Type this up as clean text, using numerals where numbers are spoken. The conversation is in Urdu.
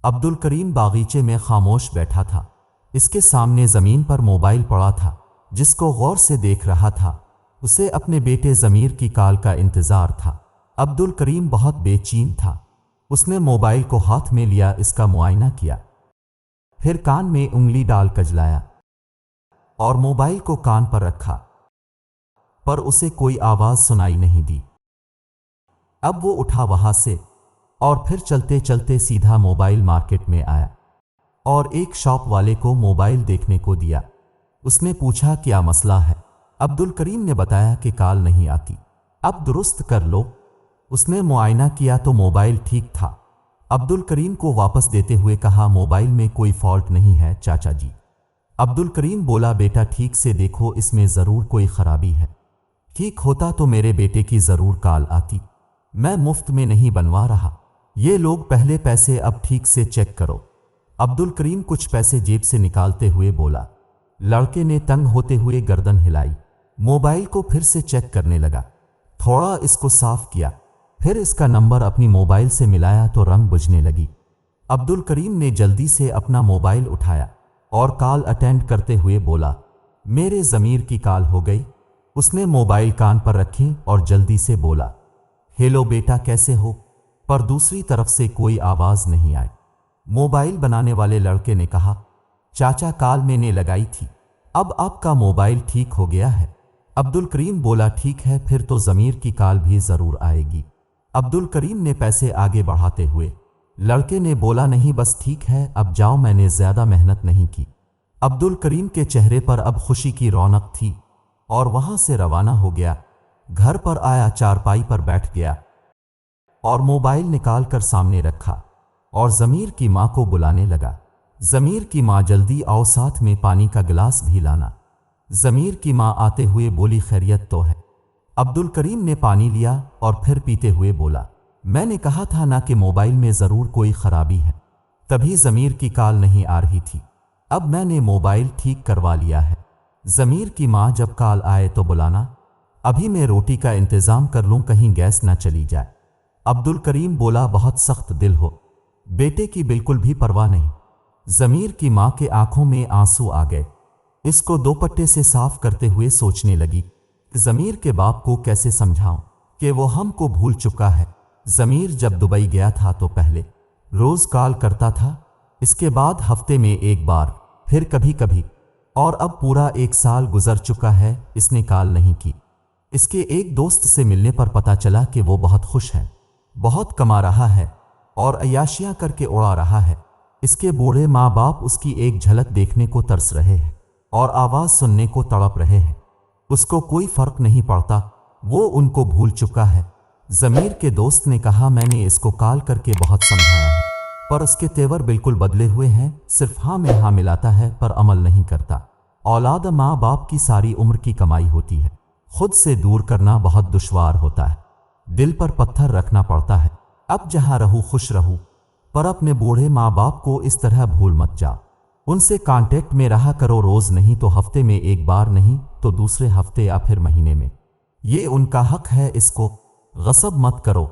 عبدالکریم باغیچے میں خاموش بیٹھا تھا۔ اس کے سامنے زمین پر موبائل پڑا تھا جس کو غور سے دیکھ رہا تھا۔ اسے اپنے بیٹے ضمیر کی کال کا انتظار تھا۔ عبدالکریم بہت بے چین تھا۔ اس نے موبائل کو ہاتھ میں لیا، اس کا معائنہ کیا، پھر کان میں انگلی ڈال کجلایا اور موبائل کو کان پر رکھا، پر اسے کوئی آواز سنائی نہیں دی۔ اب وہ اٹھا وہاں سے اور پھر چلتے چلتے سیدھا موبائل مارکیٹ میں آیا اور ایک شاپ والے کو موبائل دیکھنے کو دیا۔ اس نے پوچھا کیا مسئلہ ہے؟ عبدالکریم نے بتایا کہ کال نہیں آتی، اب درست کر لو۔ اس نے معائنہ کیا تو موبائل ٹھیک تھا۔ عبدالکریم کو واپس دیتے ہوئے کہا موبائل میں کوئی فالٹ نہیں ہے چاچا جی۔ عبدالکریم بولا بیٹا ٹھیک سے دیکھو، اس میں ضرور کوئی خرابی ہے، ٹھیک ہوتا تو میرے بیٹے کی ضرور کال آتی، میں مفت میں نہیں بنوا رہا، یہ لوگ پہلے پیسے اب ٹھیک سے چیک کرو۔ عبدالکریم کچھ پیسے جیب سے نکالتے ہوئے بولا۔ لڑکے نے تنگ ہوتے ہوئے گردن ہلائی، موبائل کو پھر سے چیک کرنے لگا، تھوڑا اس کو صاف کیا، پھر اس کا نمبر اپنی موبائل سے ملایا تو رنگ بجھنے لگی۔ عبدالکریم نے جلدی سے اپنا موبائل اٹھایا اور کال اٹینڈ کرتے ہوئے بولا میرے ضمیر کی کال ہو گئی۔ اس نے موبائل کان پر رکھے اور جلدی سے بولا ہیلو بیٹا کیسے ہو؟ پر دوسری طرف سے کوئی آواز نہیں آئی۔ موبائل بنانے والے لڑکے نے کہا چاچا کال میں نے لگائی تھی، اب آپ کا موبائل ٹھیک ہو گیا ہے۔ عبدالکریم بولا ٹھیک ہے پھر تو ضمیر کی کال بھی ضرور آئے گی۔ عبدالکریم نے پیسے آگے بڑھاتے ہوئے، لڑکے نے بولا نہیں بس ٹھیک ہے اب جاؤ، میں نے زیادہ محنت نہیں کی۔ عبدالکریم کے چہرے پر اب خوشی کی رونق تھی اور وہاں سے روانہ ہو گیا۔ گھر پر آیا، چارپائی پر بیٹھ گیا اور موبائل نکال کر سامنے رکھا اور ضمیر کی ماں کو بلانے لگا۔ ضمیر کی ماں جلدی آؤ، ساتھ میں پانی کا گلاس بھی لانا۔ ضمیر کی ماں آتے ہوئے بولی خیریت تو ہے؟ عبدالکریم نے پانی لیا اور پھر پیتے ہوئے بولا میں نے کہا تھا نا کہ موبائل میں ضرور کوئی خرابی ہے، تبھی ضمیر کی کال نہیں آ رہی تھی، اب میں نے موبائل ٹھیک کروا لیا ہے۔ ضمیر کی ماں جب کال آئے تو بلانا، ابھی میں روٹی کا انتظام کر لوں کہیں گیس نہ چلی جائے۔ عبدالکریم بولا بہت سخت دل ہو، بیٹے کی بالکل بھی پرواہ نہیں۔ ضمیر کی ماں کے آنکھوں میں آنسو آ گئے، اس کو دوپٹے سے صاف کرتے ہوئے سوچنے لگی ضمیر کے باپ کو کیسے سمجھاؤں کہ وہ ہم کو بھول چکا ہے۔ ضمیر جب دبئی گیا تھا تو پہلے روز کال کرتا تھا، اس کے بعد ہفتے میں ایک بار، پھر کبھی کبھی، اور اب پورا 1 سال گزر چکا ہے اس نے کال نہیں کی۔ اس کے ایک دوست سے ملنے پر پتا چلا کہ وہ بہت خوش ہے، بہت کما رہا ہے اور عیاشیاں کر کے اڑا رہا ہے۔ اس کے بوڑھے ماں باپ اس کی ایک جھلک دیکھنے کو ترس رہے ہیں اور آواز سننے کو تڑپ رہے ہیں۔ اس کو کوئی فرق نہیں پڑتا، وہ ان کو بھول چکا ہے۔ ضمیر کے دوست نے کہا میں نے اس کو کال کر کے بہت سمجھایا ہے، پر اس کے تیور بالکل بدلے ہوئے ہیں، صرف ہاں میں ہاں ملاتا ہے پر عمل نہیں کرتا۔ اولاد ماں باپ کی ساری عمر کی کمائی ہوتی ہے، خود سے دور کرنا بہت دشوار ہوتا ہے، دل پر پتھر رکھنا پڑتا ہے۔ اب جہاں رہو خوش رہو، پر اپنے بوڑھے ماں باپ کو اس طرح بھول مت جا، ان سے کانٹیکٹ میں رہا کرو، روز نہیں تو ہفتے میں ایک بار، نہیں تو دوسرے ہفتے یا پھر مہینے میں، یہ ان کا حق ہے، اس کو غصب مت کرو۔